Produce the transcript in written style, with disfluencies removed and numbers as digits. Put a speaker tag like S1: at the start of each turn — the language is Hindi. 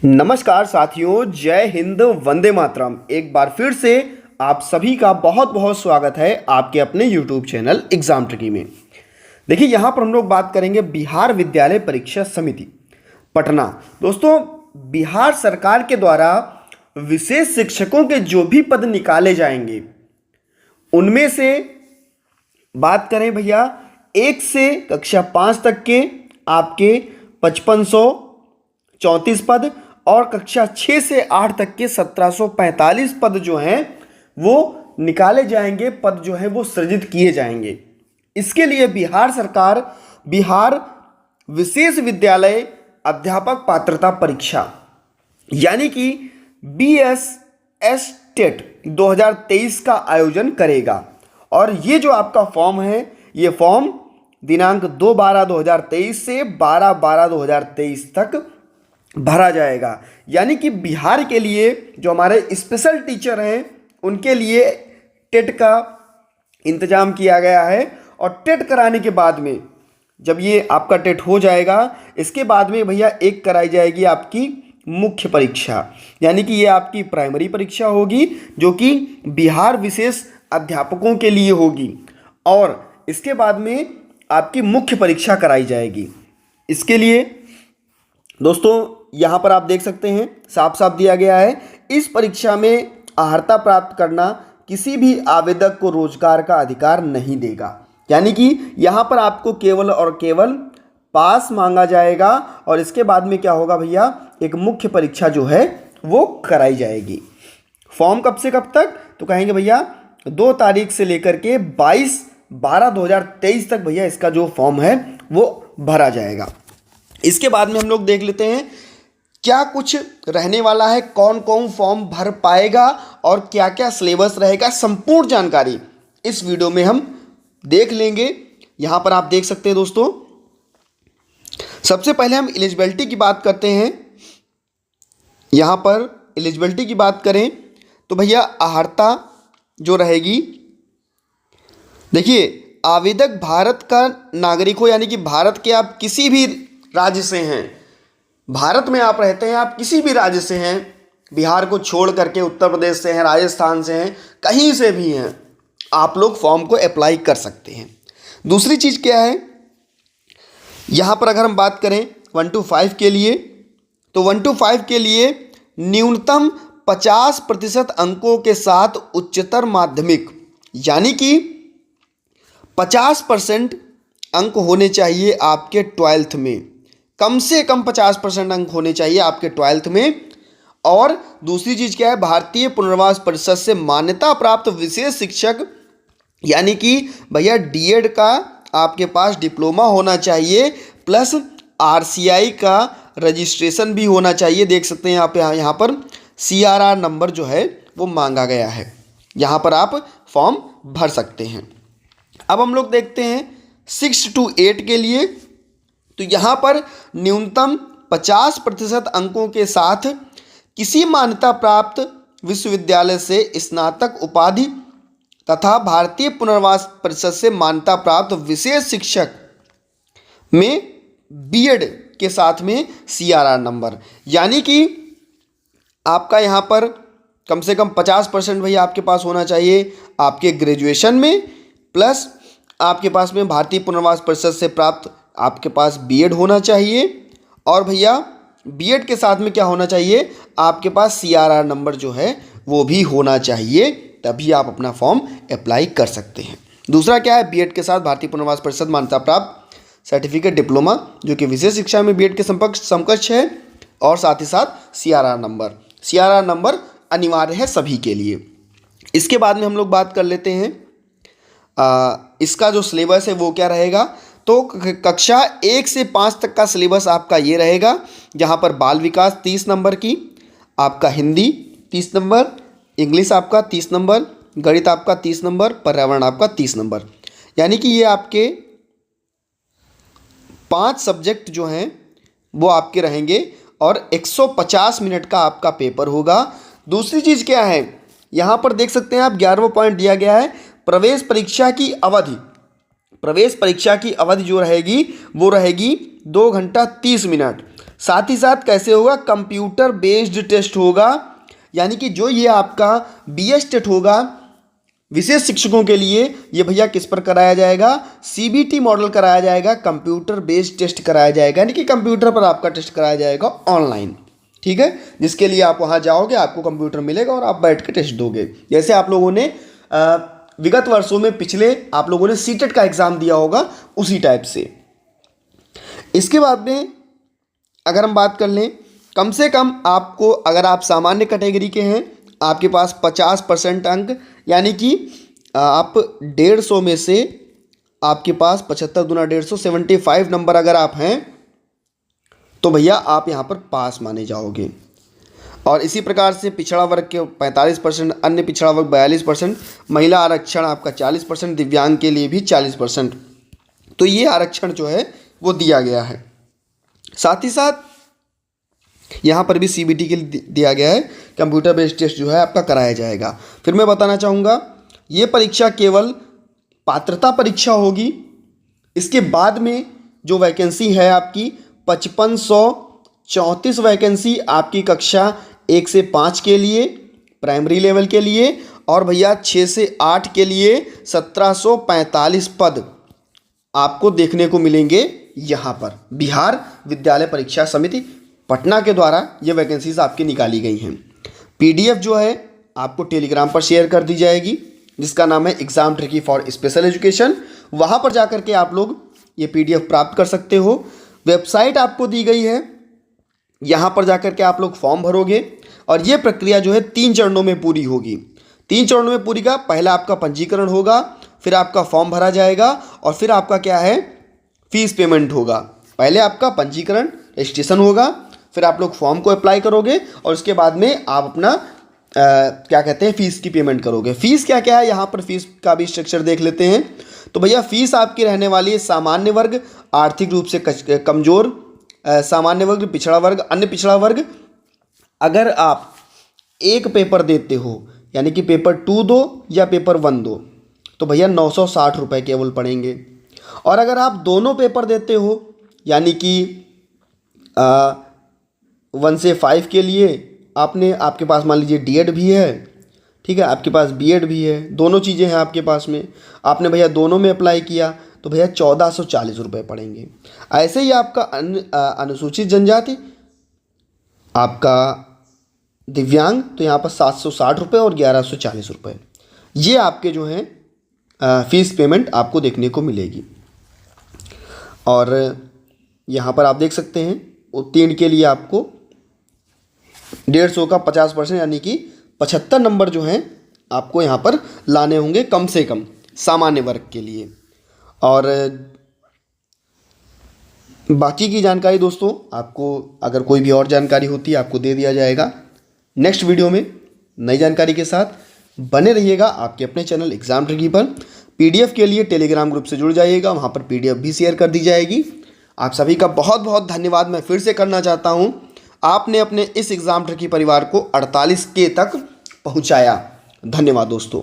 S1: नमस्कार साथियों, जय हिंद, वंदे मातरम। एक बार फिर से आप सभी का बहुत बहुत स्वागत है आपके अपने YouTube चैनल एग्जाम ट्रिकी में। देखिए, यहाँ पर हम लोग बात करेंगे बिहार विद्यालय परीक्षा समिति पटना। दोस्तों, बिहार सरकार के द्वारा विशेष शिक्षकों के जो भी पद निकाले जाएंगे उनमें से बात करें भैया, 1 से कक्षा 5 तक के आपके 5534 पद और कक्षा 6 से 8 तक के 1745 पद जो हैं वो निकाले जाएंगे, पद जो है वो सृजित किए जाएंगे। इसके लिए बिहार सरकार बिहार विशेष विद्यालय अध्यापक पात्रता परीक्षा यानी कि BSS टेट 2023 का आयोजन करेगा। और ये जो आपका फॉर्म है, ये फॉर्म दिनांक 2/12/2023 से 12/12/2023 तक भरा जाएगा। यानी कि बिहार के लिए जो हमारे स्पेशल टीचर हैं उनके लिए टेट का इंतजाम किया गया है। और टेट कराने के बाद में जब ये आपका टेट हो जाएगा, इसके बाद में भैया एक कराई जाएगी आपकी मुख्य परीक्षा, यानी कि ये आपकी प्राइमरी परीक्षा होगी जो कि बिहार विशेष अध्यापकों के लिए होगी। और इसके बाद में आपकी मुख्य परीक्षा कराई जाएगी। इसके लिए दोस्तों यहाँ पर आप देख सकते हैं, साफ साफ दिया गया है, इस परीक्षा में अर्हता प्राप्त करना किसी भी आवेदक को रोजगार का अधिकार नहीं देगा। यानी कि यहाँ पर आपको केवल और केवल पास मांगा जाएगा और इसके बाद में क्या होगा भैया, एक मुख्य परीक्षा जो है वो कराई जाएगी। फॉर्म कब से कब तक, तो कहेंगे भैया 2 तारीख से लेकर के 22/12/2023 तक भैया इसका जो फॉर्म है वो भरा जाएगा। इसके बाद में हम लोग देख लेते हैं क्या कुछ रहने वाला है, कौन कौन फॉर्म भर पाएगा और क्या क्या सिलेबस रहेगा। संपूर्ण जानकारी इस वीडियो में हम देख लेंगे। यहाँ पर आप देख सकते हैं दोस्तों, सबसे पहले हम एलिजिबिलिटी की बात करते हैं। यहाँ पर एलिजिबिलिटी की बात करें तो भैया अर्हता जो रहेगी, देखिए आवेदक भारत का नागरिक हो, यानी कि भारत के आप किसी भी राज्य से हैं, भारत में आप रहते हैं, आप किसी भी राज्य से हैं, बिहार को छोड़ करके उत्तर प्रदेश से हैं, राजस्थान से हैं, कहीं से भी हैं, आप लोग फॉर्म को अप्लाई कर सकते हैं। दूसरी चीज़ क्या है, यहाँ पर अगर हम बात करें 1 to 5 के लिए, तो 1 to 5 के लिए न्यूनतम 50% अंकों के साथ उच्चतर माध्यमिक, यानी कि 50% अंक होने चाहिए आपके 12th में, कम से कम 50% अंक होने चाहिए आपके 12th में। और दूसरी चीज़ क्या है, भारतीय पुनर्वास परिषद से मान्यता प्राप्त विशेष शिक्षक, यानी कि भैया DED का आपके पास डिप्लोमा होना चाहिए, प्लस RCI का रजिस्ट्रेशन भी होना चाहिए। देख सकते हैं आप यहाँ पर CRR नंबर जो है वो मांगा गया है, यहाँ पर आप फॉर्म भर सकते हैं। अब हम लोग देखते हैं 6 to 8 के लिए, तो यहाँ पर न्यूनतम 50% अंकों के साथ किसी मान्यता प्राप्त विश्वविद्यालय से स्नातक उपाधि तथा भारतीय पुनर्वास परिषद से मान्यता प्राप्त विशेष शिक्षक में BEd के साथ में CRR नंबर, यानी कि आपका यहाँ पर कम से कम 50% भैया आपके पास होना चाहिए आपके ग्रेजुएशन में, प्लस आपके पास में भारतीय पुनर्वास परिषद से प्राप्त आपके पास BEd होना चाहिए। और भैया BEd के साथ में क्या होना चाहिए, आपके पास CRR नंबर जो है वो भी होना चाहिए, तभी आप अपना फॉर्म अप्लाई कर सकते हैं। दूसरा क्या है, BEd के साथ भारतीय पुनर्वास परिषद मान्यता प्राप्त सर्टिफिकेट डिप्लोमा जो कि विशेष शिक्षा में BEd के समकक्ष है, और साथ ही साथ CRR नंबर अनिवार्य है सभी के लिए। इसके बाद में हम लोग बात कर लेते हैं इसका जो सिलेबस है वो क्या रहेगा। तो कक्षा 1 से 5 तक का सिलेबस आपका ये रहेगा, जहाँ पर बाल विकास 30 नंबर की, आपका हिंदी 30 नंबर, इंग्लिश आपका 30 नंबर, गणित आपका 30 नंबर, पर्यावरण आपका 30 नंबर, यानी कि ये आपके 5 सब्जेक्ट जो हैं वो आपके रहेंगे और 150 मिनट का आपका पेपर होगा। दूसरी चीज़ क्या है, यहाँ पर देख सकते हैं आप 11वां पॉइंट दिया गया है, प्रवेश परीक्षा की अवधि। प्रवेश परीक्षा की अवधि जो रहेगी वो रहेगी 2 घंटा 30 मिनट। साथ ही साथ कैसे होगा, कंप्यूटर बेस्ड टेस्ट होगा, यानी कि जो ये आपका बीएस टेट होगा विशेष शिक्षकों के लिए, ये भैया किस पर कराया जाएगा, सीबीटी मॉडल कराया जाएगा, कंप्यूटर बेस्ड टेस्ट कराया जाएगा, यानी कि कंप्यूटर पर आपका टेस्ट कराया जाएगा ऑनलाइन। ठीक है, जिसके लिए आप वहाँ जाओगे, आपको कंप्यूटर मिलेगा और आप बैठ के टेस्ट दोगे। जैसे आप लोगों ने विगत वर्षों में पिछले आप लोगों ने सीटेट का एग्ज़ाम दिया होगा, उसी टाइप से। इसके बाद में अगर हम बात कर लें, कम से कम आपको, अगर आप सामान्य कैटेगरी के हैं, आपके पास 50% अंक, यानी कि आप 150 में से आपके पास 75 दूना 150 75 नंबर अगर आप हैं तो भैया आप यहाँ पर पास माने जाओगे। और इसी प्रकार से पिछड़ा वर्ग के 45%, अन्य पिछड़ा वर्ग 42%, महिला आरक्षण आपका 40%, दिव्यांग के लिए भी 40%। तो ये आरक्षण जो है वो दिया गया है। साथ ही साथ यहाँ पर भी सीबीटी के लिए दिया गया है, कंप्यूटर बेस्ड टेस्ट जो है आपका कराया जाएगा। फिर मैं बताना चाहूँगा, ये परीक्षा केवल पात्रता परीक्षा होगी। इसके बाद में जो वैकेंसी है आपकी 5534 वैकेंसी आपकी कक्षा 1 से 5 के लिए, प्राइमरी लेवल के लिए, और भैया 6 से 8 के लिए 1745 पद आपको देखने को मिलेंगे यहाँ पर। बिहार विद्यालय परीक्षा समिति पटना के द्वारा ये वैकेंसीज आपकी निकाली गई हैं। पीडीएफ जो है आपको टेलीग्राम पर शेयर कर दी जाएगी, जिसका नाम है exam tricky for special education. वहाँ पर जाकर के आप लोग ये पीडीएफ प्राप्त कर सकते हो। वेबसाइट आपको दी गई है, यहाँ पर जाकर के आप लोग फॉर्म भरोगे और ये प्रक्रिया जो है 3 चरणों में पूरी होगी। 3 चरणों में पूरी का पहला आपका पंजीकरण होगा, फिर आपका फॉर्म भरा जाएगा और फिर आपका क्या है, फीस पेमेंट होगा। पहले आपका पंजीकरण रजिस्ट्रेशन होगा, फिर आप लोग फॉर्म को अप्लाई करोगे और उसके बाद में आप अपना क्या कहते हैं, फ़ीस की पेमेंट करोगे। फ़ीस क्या क्या है, यहाँ पर फीस का भी स्ट्रक्चर देख लेते हैं। तो भैया फ़ीस आपकी रहने वाली है सामान्य वर्ग, आर्थिक रूप से कमज़ोर, सामान्य वर्ग, पिछड़ा वर्ग, अन्य पिछड़ा वर्ग। अगर आप एक पेपर देते हो, यानी कि पेपर 2 दो या पेपर 1 दो, तो भैया 960 रुपये केवल पड़ेंगे। और अगर आप दोनों पेपर देते हो, यानी कि 1 से 5 के लिए आपके पास मान लीजिए डीएड भी है, ठीक है, आपके पास बीएड भी है, दोनों चीज़ें हैं आपके पास में, आपने भैया दोनों में अप्लाई किया तो भैया 1440 रुपये पड़ेंगे। ऐसे ही आपका अनुसूचित जनजाति, आपका दिव्यांग, तो यहाँ पर 760 रुपये और 1140 रुपये, ये आपके जो हैं फ़ीस पेमेंट आपको देखने को मिलेगी। और यहाँ पर आप देख सकते हैं उत्तीर्ण के लिए आपको 150 का 50%, यानी कि 75 नंबर जो हैं आपको यहाँ पर लाने होंगे कम से कम सामान्य वर्ग के लिए। और बाकी की जानकारी दोस्तों आपको अगर कोई भी और जानकारी होती है आपको दे दिया जाएगा नेक्स्ट वीडियो में नई जानकारी के साथ। बने रहिएगा आपके अपने चैनल एग्ज़ाम ट्रिकी पर। पीडीएफ के लिए टेलीग्राम ग्रुप से जुड़ जाइएगा, वहाँ पर पीडीएफ भी शेयर कर दी जाएगी। आप सभी का बहुत बहुत धन्यवाद मैं फिर से करना चाहता हूँ। आपने अपने इस एग्ज़ाम ट्रिकी परिवार को 48K तक पहुँचाया। धन्यवाद दोस्तों।